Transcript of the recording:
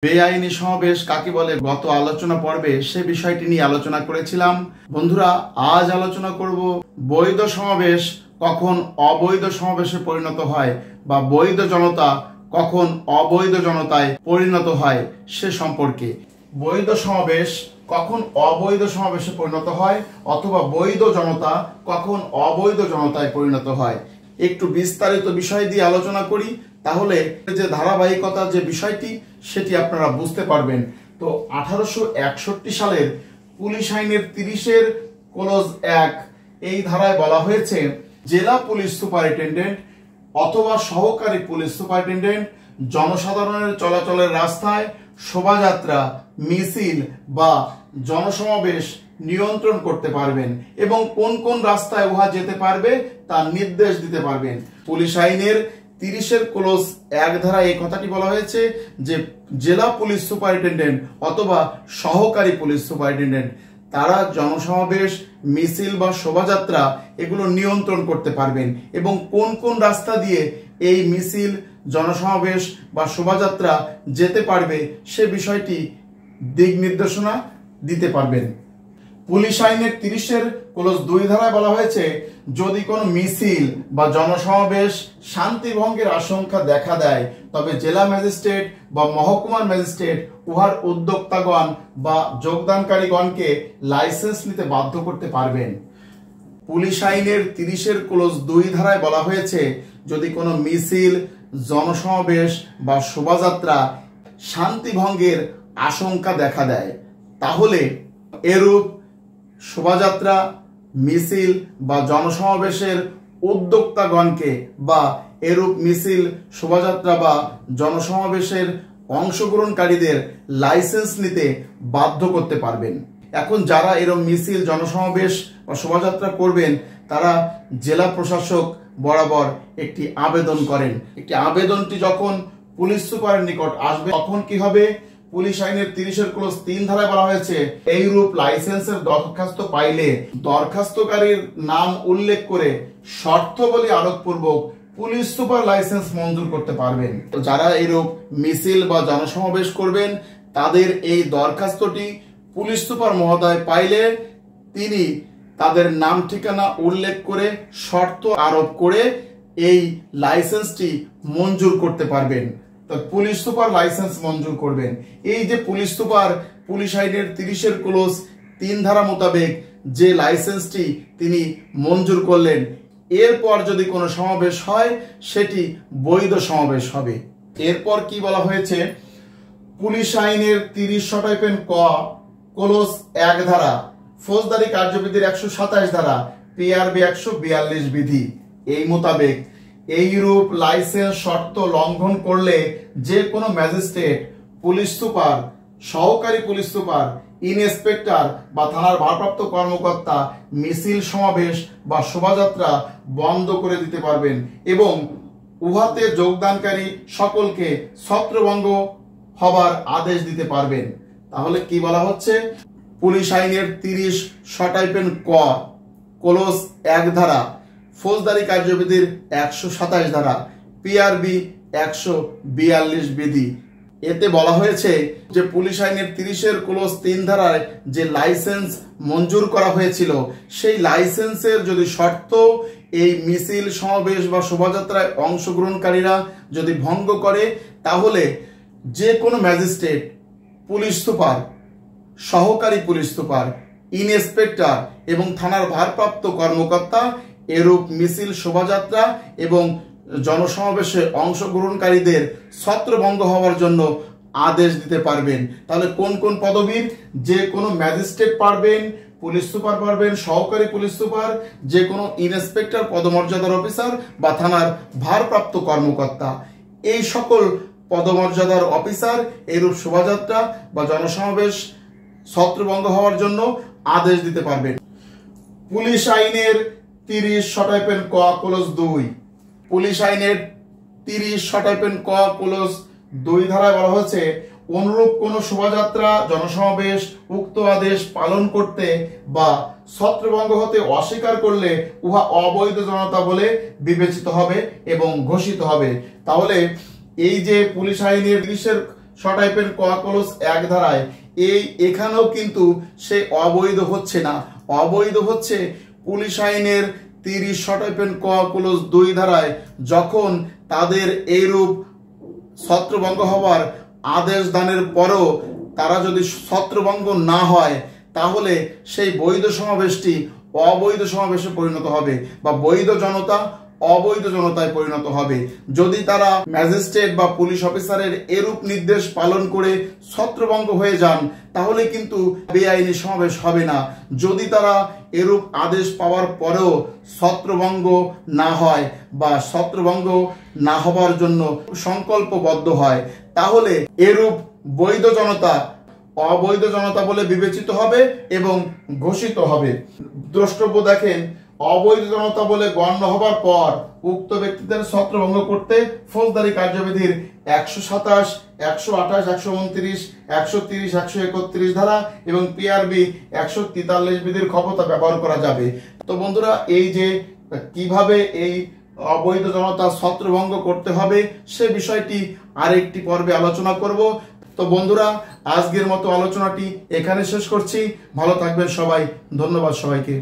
বেআইনি সমাবেশ কাকে বলে গত আলোচনা পর্বে সে বিষয়টি নিয়ে আলোচনা করেছিলাম। বন্ধুরা, আজ আলোচনা করব বৈধ সমাবেশ কখন অবৈধ সমাবেশে পরিণত হয় বা বৈধ জনতা কখন অবৈধ জনতায় পরিণত হয় সে সম্পর্কে। বৈধ সমাবেশ কখন অবৈধ সমাবেশে পরিণত হয় অথবা বৈধ জনতা কখন অবৈধ জনতায় পরিণত হয়, একটু বিস্তারিত বিষয় দিয়ে আলোচনা করি, তাহলে যে ধারাবাহিকতা যে বিষয়টি সেটি আপনারা বুঝতে পারবেন। তো 1861 সালের পুলিশ আইনের 30-এর ক্লোজ 1 এই ধারায় বলা হয়েছে, জেলা পুলিশ সুপারিনটেন্ডেন্ট অথবা সহকারী পুলিশ সুপারিনটেন্ডেন্ট জনসাধারণের চলাচলের রাস্তায় শোভাযাত্রা, মিছিল বা জনসমাবেশ নিয়ন্ত্রণ করতে পারবেন এবং কোন কোন রাস্তায় উহা যেতে পারবে তার নির্দেশ দিতে পারবেন। পুলিশ আইনের 30-এর ক্লোজ 1 ধারা এই কথাটি বলা হয়েছে যে জেলা পুলিশ সুপারিনটেন্ডেন্ট অথবা সহকারী পুলিশ সুপারিনটেন্ডেন্ট তারা জনসমাবেশ, মিছিল বা শোভাযাত্রা এগুলো নিয়ন্ত্রণ করতে পারবেন এবং কোন কোন রাস্তা দিয়ে এই মিছিল, জনসমাবেশ বা শোভাযাত্রা যেতে পারবে সে বিষয়টি দিক নির্দেশনা দিতে পারবেন। পুলিশ আইনের 30-এর ক্লোজ 2 ধারায় বলা হয়েছে, যদি কোনো মিছিল বা জনসমাবেশ শান্তি ভঙ্গের আশঙ্কা দেখা দেয় তবে জেলা ম্যাজিস্ট্রেট বা মহকুমার ম্যাজিস্ট্রেট উহার উদ্যোক্তাগণ বা যোগদানকারীগণকে লাইসেন্স নিতে বাধ্য করতে পারবেন। পুলিশ আইনের 30-এর ক্লোজ 2 ধারায় বলা হয়েছে, যদি কোনো মিছিল, জনসমাবেশ বা শোভাযাত্রা শান্তি ভঙ্গের আশঙ্কা দেখা দেয় তাহলে এরূপ শোভাযাত্রা, মিছিল বা জনসমাবেশের উদ্যোক্তাগণকে বা এরূপ মিছিল, শোভাযাত্রা বা জনসমাবেশের অংশগ্রহণকারীদের লাইসেন্স নিতে বাধ্য করতে পারবেন। এখন যারা এরকম মিছিল, জনসমাবেশ বা শোভাযাত্রা করবেন তারা জেলা প্রশাসক বরাবর একটি আবেদন করেন। একটি আবেদনটি যখন পুলিশ সুপারের নিকট আসবে তখন কি হবে, পুলিশ আইনের 30-এর ক্লোজ 3 ধারায় বলা হয়েছে, এইরূপ লাইসেন্সের দরখাস্ত পাইলে দরখাস্তকারীর নাম উল্লেখ করে শর্তাবলী আরোপপূর্বক পুলিশ সুপার লাইসেন্স মঞ্জুর করতে পারবেন। যারা এরূপ মিছিল বা জনসমাবেশ করবেন তাদের এই দরখাস্তটি পুলিশ সুপার মহোদয় পাইলে তিনি তাদের নাম ঠিকানা উল্লেখ করে শর্ত আরোপ করে এই লাইসেন্সটি মঞ্জুর করতে পারবেন। পুলিশ সুপার লাইসেন্স মঞ্জুর করবেন। এই যে পুলিশ সুপার পুলিশ আইনের 30-এর ক্লোজ 3 ধারা মোতাবেক যে লাইসেন্সটি তিনি মঞ্জুর করলেন, এরপর যদি কোনো সমাবেশ হয় সেটি বৈধ সমাবেশ হবে। এরপর কি বলা হয়েছে, পুলিশ আইনের 30 ক ক্লোজ 1 ধারা, ফৌজদারি কার্যবিধির 127 ধারা, পিআরবি 142 বিধি এই মোতাবেক এইরূপ লাইসেন্স শর্ত লঙ্ঘন করলে যে কোনো ম্যাজিস্ট্রেট, পুলিশ সুপার, সহকারী পুলিশ সুপার, ইন্সপেক্টর বা থানার ভারপ্রাপ্ত কর্মকর্তা মিছিল, সমাবেশ বা শোভাযাত্রা বন্ধ করে দিতে পারবেন এবং উহাতে যোগদানকারী সকলকে ছত্রভঙ্গ হবার আদেশ দিতে পারবেন। তাহলে কি বলা হচ্ছে, পুলিশ আইনের 30 ক ক্লোজ 1 ধারা, ফৌজদারি কার্যবিধির 127 ধারা, পিআরবি 142 বিধি এতে বলা হয়েছে যে পুলিশ আইনের 30-এর ক্লোজ 3 ধারায় যে লাইসেন্স মঞ্জুর করা হয়েছিল সেই লাইসেন্সের যদি শর্ত এই মিছিল, সমাবেশ বা শোভাযাত্রায় অংশগ্রহণকারীরা যদি ভঙ্গ করে তাহলে যে কোনো ম্যাজিস্ট্রেট, পুলিশ সুপার, সহকারী পুলিশ সুপার, ইন্সপেক্টর এবং থানার ভারপ্রাপ্ত কর্মকর্তা এরূপ মিছিল, শোভাযাত্রা এবং জনসমাবেশে অংশগ্রহণকারীদের ছত্রভঙ্গ হওয়ার জন্য আদেশ দিতে পারবেন। তাহলে কোন কোন পদবীর, যে কোনো ম্যাজিস্ট্রেট পারবেন, পুলিশ সুপার পারবেন, সহকারী পুলিশ সুপার, যে কোনো ইন্সপেক্টর পদমর্যাদার অফিসার বা থানার ভারপ্রাপ্ত কর্মকর্তা, এই সকল পদমর্যাদার অফিসার এরূপ শোভাযাত্রা বা জনসমাবেশ ছত্রভঙ্গ হওয়ার জন্য আদেশ দিতে পারবেন। পুলিশ আইনের 30 ক ক্লোজ 2, পুলিশ আইনের 30 ক ক্লোজ 2 ধারায় বলা হয়েছে, অনুরূপ কোন শোভাযাত্রা, জনসমাবেশ উক্ত আদেশ পালন করতে বা ছত্রভঙ্গ হতে অস্বীকার করলে উহা অবৈধ জনতা বলে বিবেচিত হবে এবং ঘোষিত হবে। তাহলে এই যে পুলিশ আইনের 30-এর টাইপের ক ক্লজ 1 ধারায় এখানেও কিন্তু সে অবৈধ হচ্ছে না, অবৈধ হচ্ছে পুলিশ আইনের 30 টাইপের ক ক্লজ 2 ধারায় যখন তাদের এইরূপ ছত্রভঙ্গ হওয়ার আদেশ দানের পরও তারা যদি ছত্রভঙ্গ না হয় তাহলে সেই বৈধ সমাবেশটি অবৈধ সমাবেশে পরিণত হবে বা বৈধ জনতা অবৈধ জনতায় পরিণত হবে। যদি তারা ম্যাজিস্ট্রেট বা পুলিশ অফিসারের এরূপ নির্দেশ পালন করে ছত্রভঙ্গ হয়ে যান তাহলে কিন্তু বেআইনি সমাবেশ হবে না। যদি তারা এরূপ আদেশ পাওয়ার পরেও ছত্রভঙ্গ না হয় বা ছত্রভঙ্গ না হবার জন্য সংকল্পবদ্ধ হয় তাহলে এরূপ বৈধ জনতা অবৈধ জনতা বলে বিবেচিত হবে এবং ঘোষিত হবে। দ্রষ্টব্য দেখেন, অবৈধ জনতা বলে গণ্য হবার পর উক্ত ব্যক্তিদের ছত্রভঙ্গ করতে ফৌজদারি কার্যবিধির 127, 128, 129, 130, 131 ধারা এবং পিআরবি 143 বিধির ক্ষমতা ব্যবহার করা যাবে। তো বন্ধুরা, এই যে কিভাবে এই অবৈধ জনতা ছত্রভঙ্গ করতে হবে সে বিষয়টি আরেকটি পর্বে আলোচনা করব। তো বন্ধুরা, আজকের মতো আলোচনাটি এখানে শেষ করছি। ভালো থাকবেন সবাই, ধন্যবাদ সবাইকে।